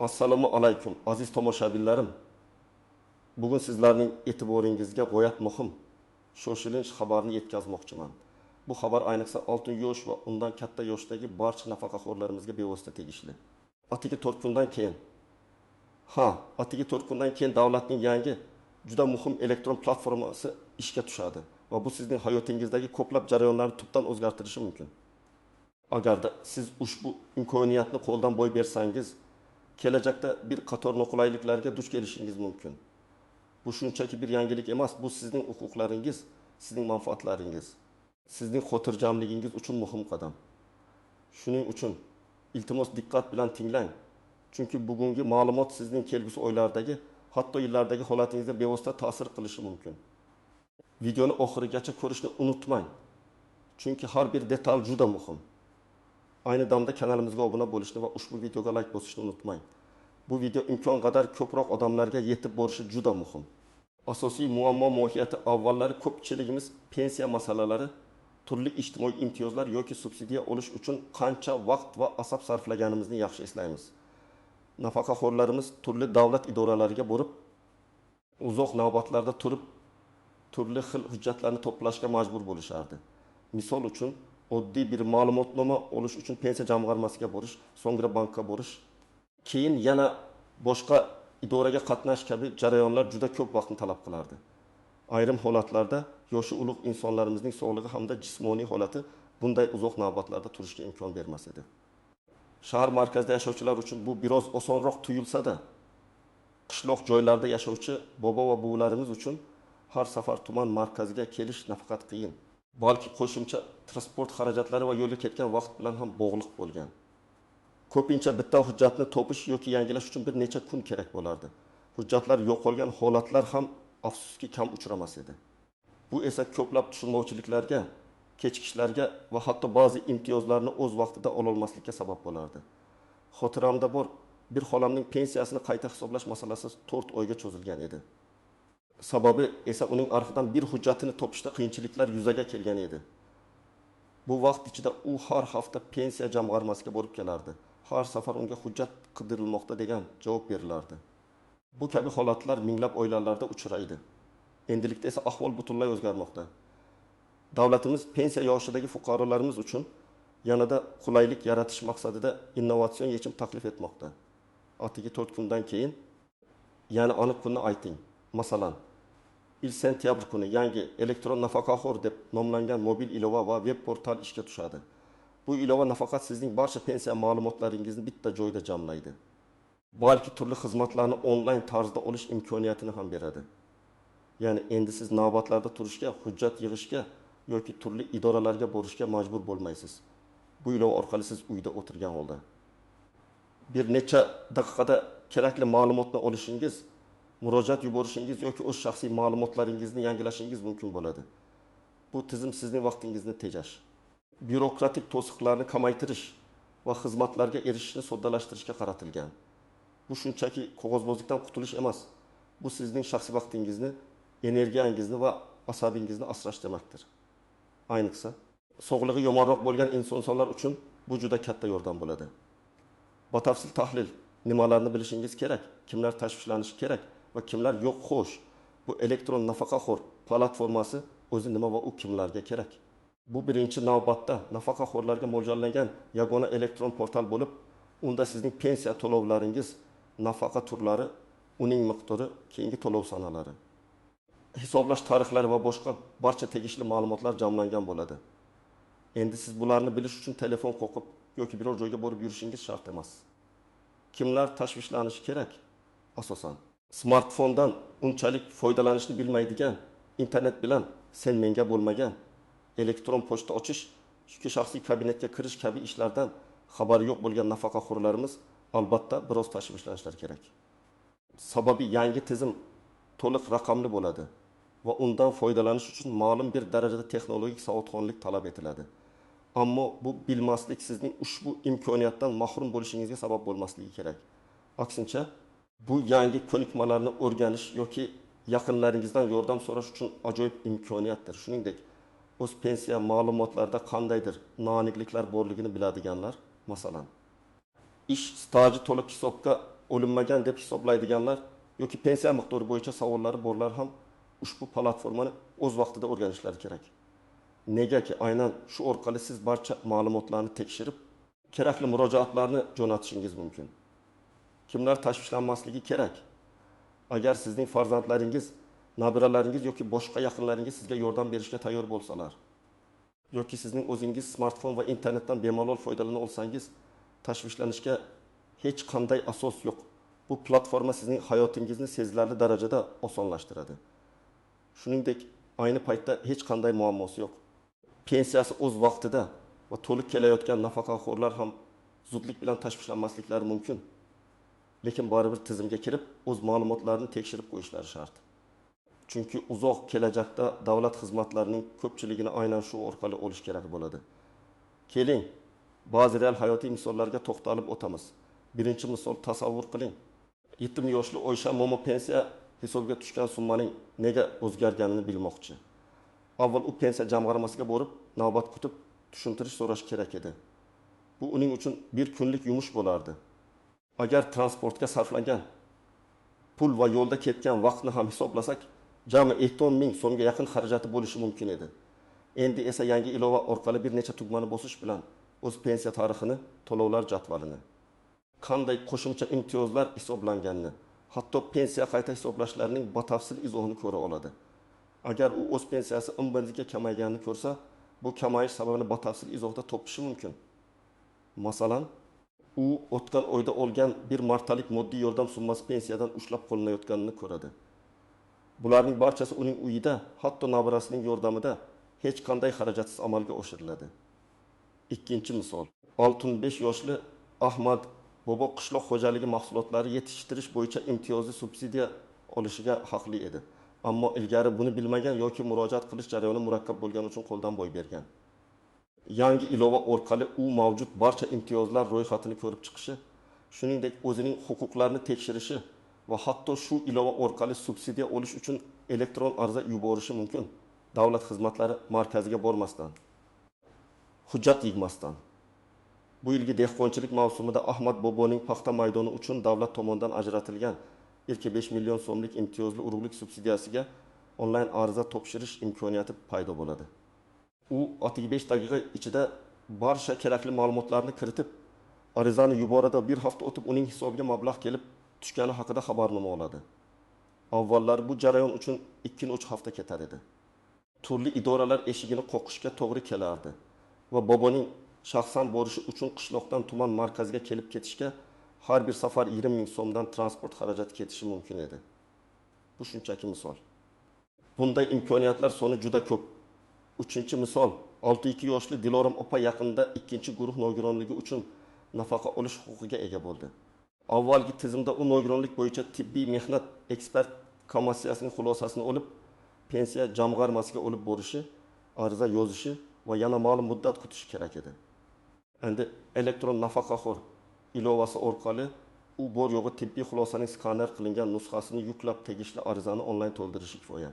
Assalomu alaykum aziz tomoshabinlarim. Bugun sizlarning e'tiboringizga g'oyat muhim shoshilinch xabarni yetkazmoqchiman. Bu xabar ayniqsa oltin yosh va undan katta yoshdagi barcha nafaqaxo'rlarimizga bevosita tegishli. Atigi 4 kundan keyin atigi 4 kundan keyin davlatning yangi juda muhim elektron platformasi ishga tushadi va bu sizning hayotingizdagi ko'plab jarayonlarni tubdan o'zgartirishi mumkin. Agarda siz ushbu imkoniyatni qo'ldan boy bersangiz, kelajakda bir qator noqulayliklarga duch kelishingiz mumkin. Bu shunchaki bir yangilik emas, bu sizning huquqlaringiz, sizning manfaatlaringiz, sizning xotirjamligingiz uchun muhim qadam. Shuning uchun iltimos diqqat bilan tinglang. Chunki bugungi ma'lumot sizning kelgusi oylardagi, hatto yillardagi holatingizga bevosita ta'sir qilishi mumkin. Videoni oxirigacha ko'rishni unutmang. Chunki har bir detal juda muhim. Ayni damda kanalimizga obuna bo'lishni va ushbu videoga like bosishni unutmang. Bu video imkon qadar ko'proq odamlarga yetib borishi juda muhim. Asosiy muammo mohiyati avvallari ko'pchiligimiz pensiya masalalari, turli ijtimoiy imtiyozlar yoki subsidiya olish uchun qancha vaqt va asab sarflaganimizni yaxshi eslaymiz. Nafaqaxo'rlarimiz turli davlat idoralariga borib, uzoq navbatlarda turib, turli xil hujjatlarni to'plashga majbur bo'lishardi. Misol uchun, oddiy bir ma'lumotnoma olish uchun pensiya jamg'armasiga borish, so'ngra bankka borish, keyin yana boshqa idoraga qatnash kabi jarayonlar juda ko'p vaqtni talab qilardi. Ayrim holatlarda yoshi ulug' insonlarimizning sog'lig'i hamda jismoniy holati bunday uzoq navbatlarda turishga imkon bermas edi. Shahar markazida yashovchilar uchun bu biroz osonroq tuyulsa-da, qishloq joylarda yashovchi bobo va buvilarimiz uchun har safar tuman markaziga kelish nafaqat qiyin, balki qo'shimcha transport xarajatlari va yo'lga ketgan vaqt bilan ham bog'liq bo'lgan. Ko'pincha bitta hujjatni topish yoki yangilash uchun bir necha kun kerak bo'lardi. Hujjatlar yo'qolgan holatlar ham afsuski kam uchramas edi. Bu esa ko'plab tushunmovchiliklarga, kechikishlarga va hatto ba'zi imtiyozlarni o'z vaqtida ola olmaslikka sabab bo'lardi. Xotiramda bor, bir xolamning pensiyasini qayta hisoblash masalasi 4 oyga cho'zilgan edi. Sababi esa uning arxidan bir hujjatini topishda qiyinchiliklar yuzaga kelgan edi. Bu vaqt ichida u har hafta pensiya jamg'armasiga borib kelardi. Har safar unga hujjat qidirilmoqda degan javob berilardi. Bu kabi holatlar minglab oilalarda uchraydi. Endilikda esa ahvol butunlay o'zgarmoqda. Davlatimiz pensiya yoshidagi fuqarolarimiz uchun yanada qulaylik yaratish maqsadida innovatsion yechim taklif etmoqda. Atigi 4 kundan keyin, ya'ni aniq kunni ayting. Masalan, 1 sentyabr kuni yangi elektron nafaqaxo'r deb nomlangan mobil ilova va web portal ishga tushadi. Bu ilova nafaqat sizning barcha pensiya ma'lumotlaringizni bitta joyda jamlaydi, balki turli xizmatlarni onlayn tarzda olish imkoniyatini ham beradi. Ya'ni endi siz navbatlarda turishga, hujjat yig'ishga yoki turli idoralarga borishga majbur bo'lmaysiz. Bu ilova orqali siz uyda o'tirgan holda bir necha daqiqada kerakli ma'lumotni olishingiz, murojaat yuborishingiz yoki o'z shaxsiy ma'lumotlaringizni yangilashingiz mumkin bo'ladi. Bu tizim sizning vaqtingizni tejash, byurokratik to'siqlarni kamaytirish va xizmatlarga erishishni soddalashtirishga qaratilgan. Bu shunchaki qog'ozbozlikdan qutulish emas. Bu sizning shaxsiy vaqtingizni, energiyangizni va asabingizni asrash demakdir. Ayniqsa, sog'lig'i yomonroq bo'lgan insonlar uchun bu juda katta yordam bo'ladi. Batafsil tahlil, nimalarni bilishingiz kerak, kimlar tashvishlanishi kerak va kimlar yo'q xo'sh. Bu elektron nafaqaxo'r platformasi o'zi nima va u kimlarga kerak? Bu birinchi navbatda nafaqaxo'rlarga mo'ljallangan yagona elektron portal bo'lib, unda sizning pensiya to'lovlaringiz, nafaqa turlari, uning miqdori, keyingi to'lov sanalari, hisoblash tarixlari va boshqa barcha tegishli ma'lumotlar jamlangan bo'ladi. Endi siz bularni bilish uchun telefon qo'qib yoki biror joyga borib yurishingiz shart emas. Kimlar tashvishlanishi kerak? Asosan, smartfondan unchalik foydalanishni bilmaydigan, internet bilan sen menga bo'lmagan, elektron pochta ochish, shaxsiy kabinetga kirish kabi ishlardan xabari yo'q bo'lgan nafaqaxo'rlarimiz albatta biroz tashvishlanishlar kerak. Sababi yangi tizim to'liq raqamli bo'ladi va undan foydalanish uchun ma'lum bir darajada texnologik savodxonlik talab etiladi. Ammo bu bilmaslik sizning ushbu imkoniyatdan mahrum bo'lishingizga sabab bo'lmasligi kerak. Aksincha, bu yangi ko'nikmalarni o'rganish yoki yaqinlaringizdan yordam so'rash uchun ajoyib imkoniyatdir. Shuningdek, o'z pensiya ma'lumotlarida qandaydir noaniqliklar borligini biladiganlar, masalan, ish staji to'liq hisobga o'linmagan deb hisoblaydiganlar yoki pensiya miqdori bo'yicha savollari borlar ham ushbu platformani o'z vaqtida o'rganishlari kerak. Negaki aynan shu orqali siz barcha ma'lumotlarni tekshirib, kerakli murojaatlarni jo'natishingiz mumkin. Kimlar tashvishlanmasligi kerak? Agar sizning farzandlaringiz, nabiralaringiz yoki boshqa yaqinlaringiz sizga yordam berishga tayyor bo'lsalar, yoki sizning o'zingiz smartfon va internetdan bemalol foydalana olsangiz, tashvishlanishga hech qanday asos yo'q. Bu platforma sizning hayotingizni sezilarli darajada osonlashtiradi. Shuningdek, ayni paytda hech qanday muammosi yo'q. Pensiyasi o'z vaqtida va to'liq kelayotgan nafaqaxo'rlar ham zudlik bilan tashvishlanmasliklari mumkin. Lekin baribir tizimga kirib, o'z ma'lumotlarini tekshirib qo'yishlari shart. Chunki uzoq kelajakda davlat xizmatlarining ko'pchiligini aynan shu orqali olish kerak bo'ladi. Keling, ba'zi real hayotiy misollarga to'xtalib o'tamiz. Birinchi misol tasavvur qiling. Yetim yoshli Oysha momo pensiya hisobga tushgan summaning nega o'zgarganini bilmoqchi. Avval u pensiya jamg'armasiga borib, navbat kutib, tushuntirish so'rash kerak edi. Bu uning uchun bir kunlik yumush bo'lardi. Agar transportga sarflangan pul va yo'lda ketgan vaqtni ham hisoblasak, jami 10 ming so'mga yaqin xarajati bo'lishi mumkin edi. Endi esa yangi ilova orqali bir necha tugmani bosish bilan o'z pensiya tarixini, to'lovlar jadvalini, qanday qo'shimcha imtiyozlar hisoblanganini, hatto pensiya qayta hisoblashlarining batafsil izohini ko'ra oladi. Agar u o'z pensiyasi imbindiga kamayganini ko'rsa, bu kamayish sababini batafsil izohda topishi mumkin. Masalan, u o'tgan oyda olgan bir martalik moddiy yordam summasi pensiyadan ushlab qolinayotganini ko'radi. Bularning barchasi uning uyida, hatto nabirasining yordamida hech qanday xarajatsiz amalga oshiriladi. Ikkinchi misol, 65 yoshli Ahmad bobo qishloq xo'jaligi mahsulotlari yetishtirish bo'yicha imtiyozli subsidiya olishiga haqli edi. Ammo ilgari buni bilmagan yoki murojaat qilish jarayoni murakkab bo'lgani uchun qo'ldan boy bergan. Yangi ilova orqali u mavjud barcha imtiyozlar ro'yxatini ko'rib chiqishi, shuningdek o'zining huquqlarini tekshirishi va hatto shu ilova orqali subsidiya olish uchun elektron ariza yuborishi mumkin. Davlat xizmatlari markaziga bormasdan, hujjat yig'masdan. Bu yilgi dehqonchilik mavsumida Ahmad boboning paxta maydoni uchun davlat tomonidan ajratilgan 5 million so'mlik imtiyozli urug'lik subsidiyasiga onlayn ariza topshirish imkoniyati paydo bo'ladi. U 65 daqiqa ichida barcha kerakli ma'lumotlarni kiritib, arizani yuboradi. Bir hafta o'tib uning hisobiga mablag' kelib tushgani haqida xabarnoma oladi. Avvallar bu jarayon uchun 2-3 hafta ketar edi. Turli idoralar eshigini qoqishga to'g'ri kelardi va boboning shaxsan borishi uchun qishloqdan tuman markaziga kelib ketishga har bir safar 20 ming so'mdan transport xarajati ketishi mumkin edi. Bu shunchaki misol. Bunday imkoniyatlar soni juda ko'p. Uchinchi misol, 62 yoshli Dilorom opa yaqinda ikkinchi guruh nogironligi uchun nafaqa olish huquqiga ega bo'ldi. Avvalgi tizimda u nogironlik bo'yicha tibbiy mehnat ekspert komissiyasining xulosasini olib, pensiya jamg'armasiga olib borishi, ariza yozishi va yana ma'lum muddat kutishi kerak edi. Endi elektron nafaqaxo'r ilovasi orqali u bor yo'g'i tibbiy xulosaning skaner qilingan nusxasini yuklab tegishli arizani onlayn to'ldirishi kifoya.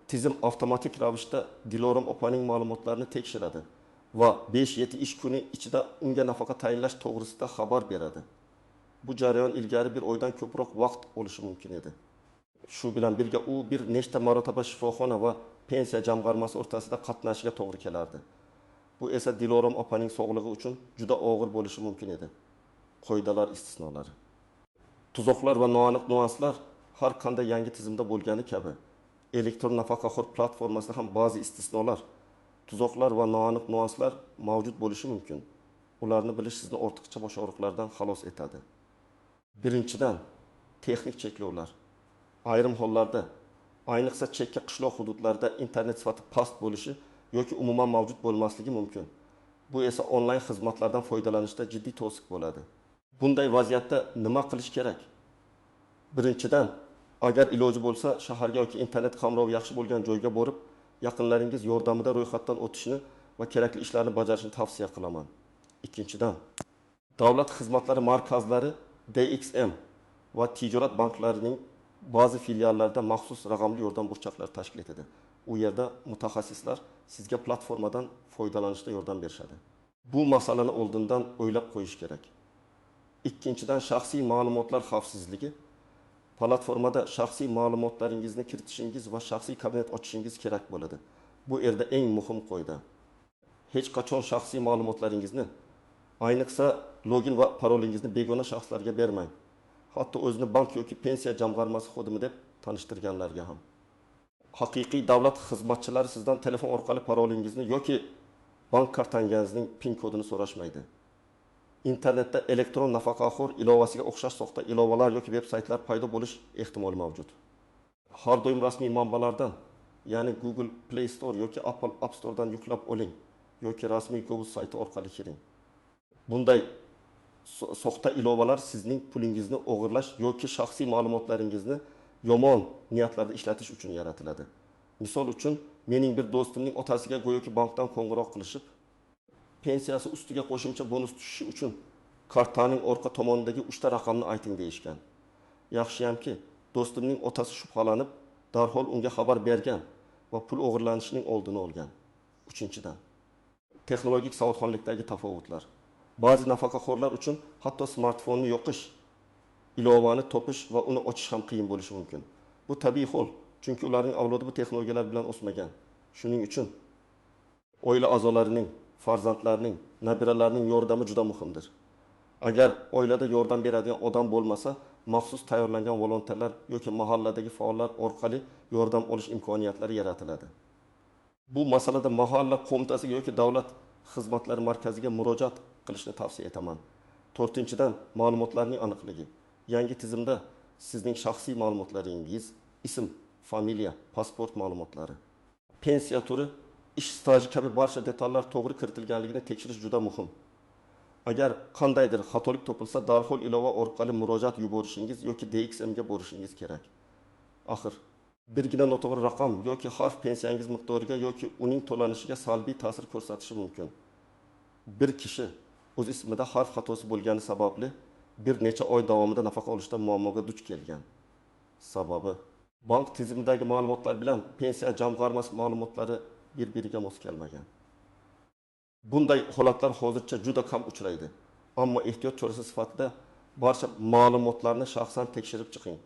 Tizim avtomatik ravishda Dilorom opaning ma'lumotlarini tekshiradi va 5-7 ish kuni ichida unga nafaqa tayinlash to'g'risida xabar beradi. Bu jarayon ilgari bir oydan ko'proq vaqt olishi mumkin edi. Shu bilan birga u bir nechta marotaba shifoxona va pensiya jamg'armasi o'rtasida qatnashiga to'g'ri kelardi. Bu esa Dilorom opaning sog'lig'i uchun juda og'ir bo'lishi mumkin edi. Qoidalar istisnolari. Tuzoqlar va noaniq nuanslar har qanday yangi tizimda bo'lgani kabi elektron nafaqaxo'r platformasida ham ba'zi istisnolar, tuzoqlar va noaniq nuanslar mavjud bo'lishi mumkin. Ularni bilish sizni ortiqcha bosh og'riqlardan xalos etadi. Birinchidan, texnik cheklovlar. Ayrim hollarda, ayniqsa chekka qishloq hududlarida internet sifati past bo'lishi yoki umuman mavjud bo'lmasligi mumkin. Bu esa onlayn xizmatlardan foydalanishda jiddiy to'siq bo'ladi. Bunday vaziyatda nima qilish kerak? Birinchidan, agar iloji bo'lsa, shaharga yoki internet qamrovi yaxshi bo'lgan joyga borib, yaqinlaringiz yordamida ro'yxatdan o'tishni va kerakli ishlarni bajarishni tavsiya qilaman. Ikkinchidan, davlat xizmatlari markazlari DXM va tijorat banklarining ba'zi filiallarida maxsus raqamli yordam burchaqlari tashkil etiladi. U yerda mutaxassislar sizga platformadan foydalanishda yordam berishadi. Bu masalani oldindan o'ylab qo'yish kerak. Ikkinchidan, shaxsiy ma'lumotlar xavfsizligi. Platformada shaxsiy ma'lumotlaringizni kiritishingiz va shaxsiy kabinet ochishingiz kerak bo'ladi. Bu yerda eng muhim qoida. Hech qachon shaxsiy ma'lumotlaringizni, ayniqsa login va parolingizni begona shaxslarga bermang. Hatto o'zini bank yoki pensiya jamg'armasi xodimi deb tanishtirganlarga ham. Haqiqiy davlat xizmatchilari sizdan telefon orqali parolingizni yoki bank kartangizning pin kodini so'rashmaydi. İnternetdə elektron nafaqaxo'r ilovasiga o'xshash soxta ilovalar yoki veb-saytlar paydo bo'lish ehtimoli mavjud. Har doim rasmiy manbalardan, ya'ni Google Play Store yoki Apple App Store'dan yuklab oling yoki rasmiy Google sayti orqali kiring. Bunday soxta ilovalar sizning pulingizni o'g'irlash yoki shaxsiy ma'lumotlaringizni yomon niyatlarda ishlatish uchun yaratiladi. Misol uchun, mening bir do'stimning otasiga go'yoki bankdan qo'ng'iroq qilishib, pensiyasi ustiga qo'shimcha bonus tushishi uchun kartaning orqa tomonidagi 3 ta raqamni ayting deyishgan. Yaxshiyamki, do'stimning otasi shubhalanib, darhol unga xabar bergan va pul o'g'irlanishining oldini olgan. 3-dan, texnologik savodxonlikdagi tafovutlar. Ba'zi nafaqaxo'rlar uchun hatto smartfonni yoqish, ilovani topish va uni ochish ham qiyin bo'lishi mumkin. Bu tabiiy hol, chunki ularning avlodi bu texnologiyalar bilan o'smagan. Shuning uchun oila a'zolarining, farzandlarning, nabiralarining yordami juda muhimdir. Agar oilada yordam beradigan odam bo'lmasa, maxsus tayyorlangan volontyorlar yoki mahalladagi faollar orqali yordam olish imkoniyatlari yaratiladi. Bu masalada mahalla qo'mitasiga yoki davlat xizmatlari markaziga murojaat qilishni tavsiya etaman. 4-dan, ma'lumotlarning aniqligi. Yangi tizimda sizning shaxsiy ma'lumotlaringiz, ism, familiya, pasport ma'lumotlari, pensiya turi, ish staji kabi barcha detallar to'g'ri kiritilganligini tekshirish juda muhim. Agar qandaydir xatolik topilsa, darhol ilova orqali murojaat yuborishingiz yoki DXM ga borishingiz kerak. Axir, birgina noto'g'ri raqam yoki harf pensiyangiz miqdoriga yoki uning to'lanishiga salbiy ta'sir ko'rsatishi mumkin. Bir kishi o'z ismida harf xatosi bo'lgani sababli bir necha oy davomida nafaqa olishda muammoga duch kelgan. Sababi, bank tizimidagi ma'lumotlar bilan pensiya jamg'armasi ma'lumotlari bir-biriga mos kelmagan. Bunday holatlar hozircha juda kam uchraydi. Ammo ehtiyot chorasi sifatida barcha ma'lumotlarni shaxsan tekshirib chiqing.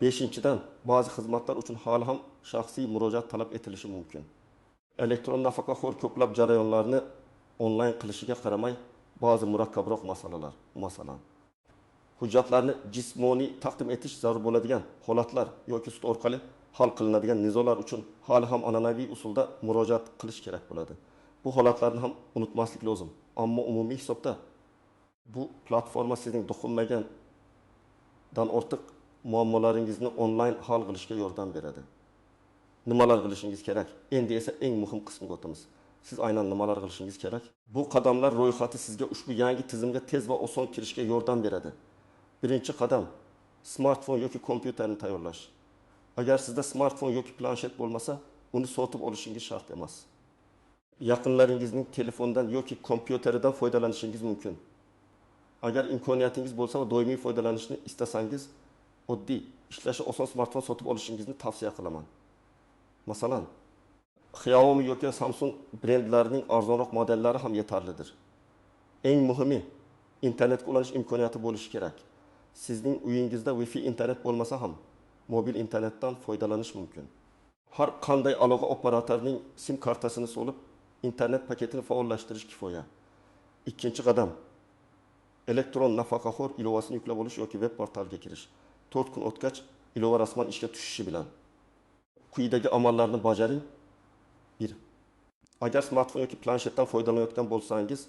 5-dan, ba'zi xizmatlar uchun hali ham shaxsiy murojaat talab etilishi mumkin. Elektron nafaqaxo'r ko'plab jarayonlarni onlayn qilishiga qaramay, ba'zi murakkabroq masalalar, masalan, hujjatlarni jismoniy taqdim etish zarur bo'ladigan holatlar yoki sud orqali hal qilinadigan nizolar uchun hali ham an'anaviy usulda murojaat qilish kerak bo'ladi. Bu holatlarni ham unutmaslik lozim. Ammo umumiy hisobda bu platforma sizning do'qinmagandan ortiq muammolaringizni onlayn hal qilishga yordam beradi. Nimalar qilishingiz kerak? Endi esa eng muhim qismga o'tamiz. Siz aynan nimalar qilishingiz kerak? Bu qadamlar ro'yxati sizga ushbu yangi tizimga tez va oson kirishga yordam beradi. Birinchi qadam, smartfon yoki kompyuterni tayyorlash. Agar sizda smartfon yoki planshet bo'lmasa, uni sotib olishingiz shart emas. Yaqinlaringizning telefondan yoki kompyuteridan foydalanishingiz mumkin. Agar imkoniyatingiz bo'lsa va doimiy foydalanishni istasangiz, oddiy, ishlashi oson smartfon sotib olishingizni tavsiya qilaman. Masalan, Xiaomi yoki Samsung brendlarining arzonroq modellari ham yetarlidir. Eng muhimi, internetga ulanish imkoniyati bo'lishi kerak. Sizning uyingizda Wi-Fi internet bo'lmasa ham, mobil internetdan foydalanish mumkin. Har qanday aloqa operatorining SIM kartasini solib, internet paketini faollashtirish kifoya. 2-qadam, elektron nafaqaxo'r ilovasini yuklab olish yoki web portalga kirish. 4 kun o'tgach, ilova rasman ishga tushishi bilan quyidagi amallarni bajaring. 1. Agar smartfon yoki planshetdan foydalanayotgan bo'lsangiz,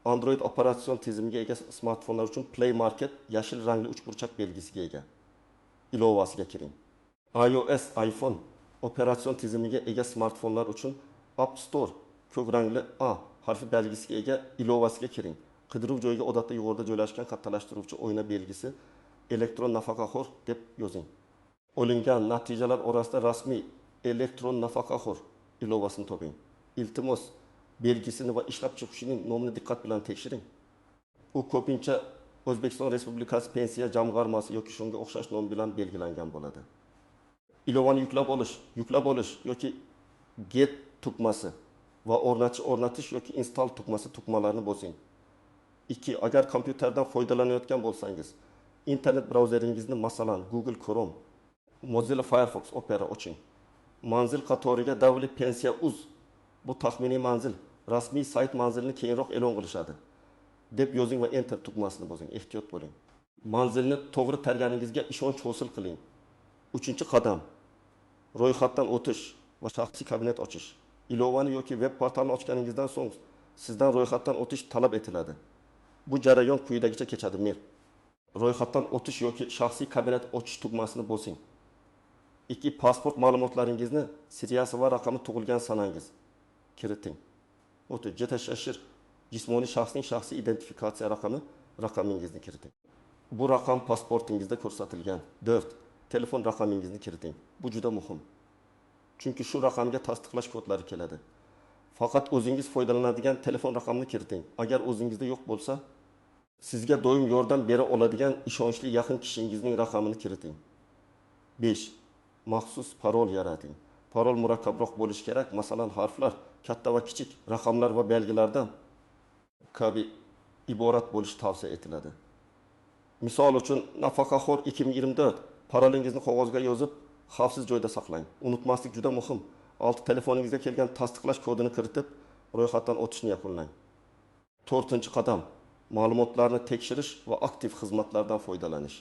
Android operatsion tizimiga ega smartfonlar uchun Play Market yashil rangli uchburchak belgisiga ega ilovasiga kiring. iOS, iPhone operatsion tizimiga ega smartfonlar uchun App Store ko'k rangli A harfi belgisiga ega ilovasiga kiring. Qidiruv joyiga odatda yuqorida joylashgan kattalashtiruvchi o'yna belgisi elektron nafaqaxo'r deb yozing. Olingan natijalar orasida rasmiy elektron nafaqaxo'r ilovasini toping. Iltimos, belgisini va ishlab chiqishining nomini diqqat bilan tekshiring. U ko'pincha O'zbekiston Respublikasi pensiya jamg'armasi yoki shunga o'xshash nom bilan belgilangan bo'ladi. Ilovani yuklab olish yoki get tugmasi va o'rnatish yoki install tugmasi tugmalarini bosing. 2. Agar kompyuterdan foydalanayotgan bo'lsangiz, internet brauzeringizni masalan Google Chrome, Mozilla Firefox Opera oching. Manzil qatoriga davlat pensiya uz. Bu taxminiy manzil. Rasmiy sayt manzilini keyinroq e'lon qilishadi deb yozing va enter tugmasini bosing. Ehtiyot bo'ling. Manzilni to'g'ri targaningizga ishonch hosil qiling. 3-qadam. Ro'yxatdan o'tish va shaxsiy kabinet ochish. Ilovani yoki web portalni ochganingizdan so'ng sizdan ro'yxatdan o'tish talab etiladi. Bu jarayon quyidagicha kechadi. Ro'yxatdan o'tish yoki shaxsiy kabinet ochish tugmasini bosing. 2. Pasport ma'lumotlaringizni, seriyasi va raqami tug'ilgan sanangiz kiriting. 3. JTSH jismoniy shaxsning shaxsiy identifikatsiya raqamingizni kiriting. Bu raqam pasportingizda ko'rsatilgan. 4. Telefon raqamingizni kiriting. Bu juda muhim. Chunki shu raqamga tasdiqlash kodlari keladi. Faqat o'zingiz foydalanadigan telefon raqamini kiriting. Agar o'zingizda yo'q bo'lsa, sizga doim yordam bera oladigan ishonchli yaqin kishingizning raqamini kiriting. 5. Maxsus parol yarating. Parol murakkabroq bo'lishi kerak, masalan harflar katta va kichik, raqamlar va belgilardan kabi iborat bo'lishi tavsiya etiladi. Misol uchun nafaqaxo'r 2024 parolingizni qog'ozga yozib, xavfsiz joyda saqlang. Unutmaslik juda muhim. 6. Telefoningizga kelgan tasdiqlash kodini kiritib, ro'yxatdan o'tishni yakunlang. 4-qadam. Ma'lumotlarni tekshirish va aktiv xizmatlardan foydalanish.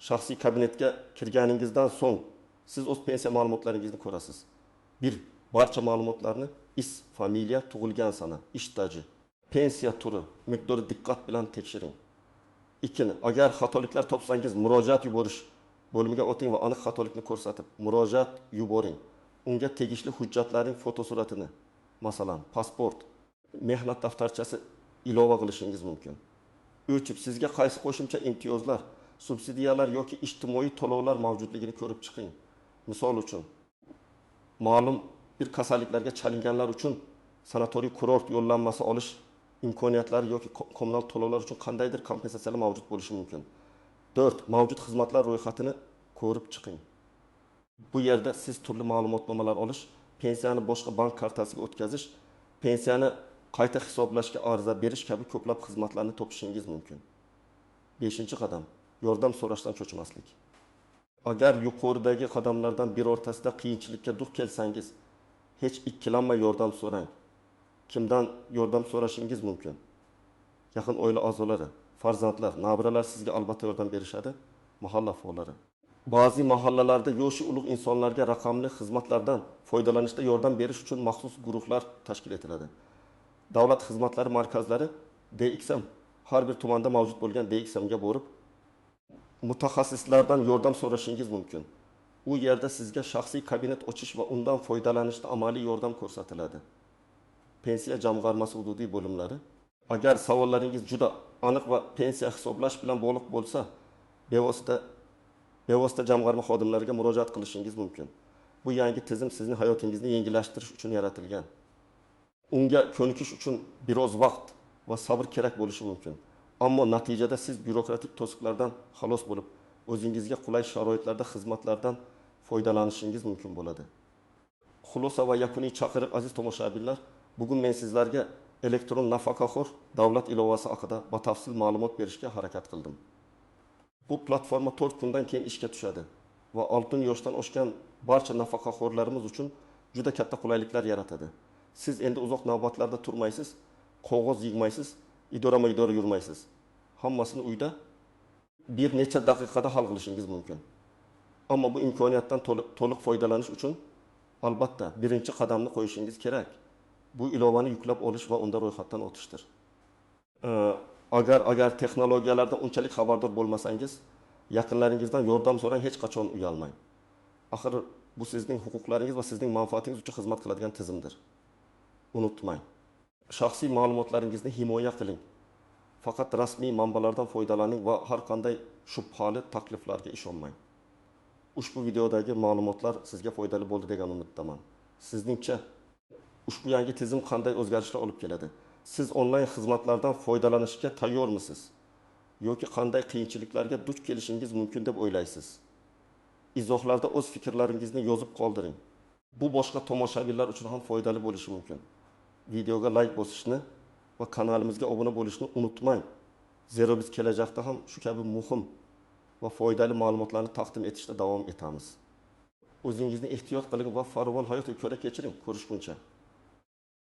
Shaxsiy kabinetga kirganingizdan so'ng siz o'z pensiya ma'lumotlaringizni ko'rasiz. 1. Barcha ma'lumotlarni familiya, tug'ilgan sana, ish staji, pensiya turi miqdori diqqat bilan tekshiring. 2. Agar xatoliklar topsangiz, murojaat yuborish bo'limiga o'ting va aniq xatolikni ko'rsatib, murojaat yuboring. Unga tegishli hujjatlarning fotosuratini, masalan, pasport, mehnat daftarchasi ilova qilishingiz mumkin. 3. Sizga qaysi qo'shimcha imtiyozlar, subsidiyalar yoki ijtimoiy to'lovlar mavjudligini ko'rib chiqing. Misol uchun, ma'lum bir kasalliklarga chalinganlar uchun sanatoriy kurort yo'llanmasi olish imkoniyatlari yoki kommunal to'lovlar uchun qandaydir kompensatsiyalar mavjud bo'lishi mumkin. 4. Mavjud xizmatlar ro'yxatini ko'rib chiqing. Bu yerda siz turli ma'lumotnomalar olish, pensiyani boshqa bank kartasiga o'tkazish, pensiyani qayta hisoblashga ariza berish kabi ko'plab xizmatlarni topishingiz mumkin. 5-qadam. Yordam so'rashdan cho'chimaslik. Agar yuqoridagi qadamlardan birortasida qiyinchilikka duch kelsangiz, hech ikkilanmay yordam so'rang. Kimdan yordam so'rashingiz mumkin? Yaqin oila a'zolari, farzandlar, nabiralar sizga albatta yordam berishadi, mahalla faollari. Ba'zi mahallalarda yoshi ulug' insonlarga raqamli xizmatlardan foydalanishda yordam berish uchun maxsus guruhlar tashkil etiladi. Davlat xizmatlari markazlari DXM har bir tumanda mavjud bo'lgan DXMga borib, mutaxassislardan yordam so'rashingiz mumkin. U yerda sizga shaxsiy kabinet ochish va undan foydalanishda amaliy yordam ko'rsatiladi. Pensiya jamg'armasi hududiy bo'limlari. Agar savollaringiz juda aniq va pensiya hisoblash bilan bog'liq bo'lsa, bevosita jamg'arma xodimlariga murojaat qilishingiz mumkin. Bu yangi tizim sizning hayotingizni yengillashtirish uchun yaratilgan. Unga ko'nikish uchun biroz vaqt va sabr kerak bo'lishi mumkin. Ammo natijada siz byurokratik to'siqlardan xalos bo'lib, o'zingizga qulay sharoitlarda xizmatlardan foydalanishingiz mumkin bo'ladi. Xulosa va yakuniy chaqiriq aziz tomoshabinlar, bugun men sizlarga elektron nafaqaxo'r davlat ilovasi haqida batafsil ma'lumot berishga harakat qildim. Bu platforma 4 kundan keyin ishga tushadi va 6 yoshdan oshgan barcha nafaqaxo'rlarimiz uchun juda katta qulayliklar yaratadi. Siz endi uzoq navbatlarda turmaysiz, qog'oz yig'maysiz, idora yurmaysiz. Hammasini uyda bir necha daqiqada hal qilishingiz mumkin. Ammo bu imkoniyatdan to'liq foydalanish uchun albatta birinchi qadamni qo'yishingiz kerak. Bu ilovani yuklab olish va unda ro'yxatdan o'tishdir. Agar texnologiyalardan unchalik xabardor bo'lmasangiz, yaqinlaringizdan yordam so'rang, hech qachon uyalmang. Axir bu sizning huquqlaringiz va sizning manfaatingiz uchun xizmat qiladigan tizimdir. Unutmang. Shaxsiy ma'lumotlaringizni himoya qiling. Faqat rasmiy manbalardan foydalaning va har qanday shubhali takliflarga ishonmang. Ushbu videodagi ma'lumotlar sizga foydali bo'ldi degan umiddaman. Sizningcha ushbu yangi tizim qanday o'zgarishlar olib keladi? Siz onlayn xizmatlardan foydalanishga tayyormisiz? Yoki qanday qiyinchiliklarga duch kelishingiz mumkin deb o'ylaysiz? Izohlarda o'z fikrlaringizni yozib qoldiring. Bu boshqa tomoshabinlar uchun ham foydali bo'lishi mumkin. Videoga like bosishni va kanalimizga obuna bo'lishni unutmang. Zero biz kelajakda ham shu kabi muhim va foydali ma'lumotlarni taqdim etishda davom etamiz. O'zingizni ehtiyot qiling va farovon hayot ko'ra kechiring. Ko'rishguncha.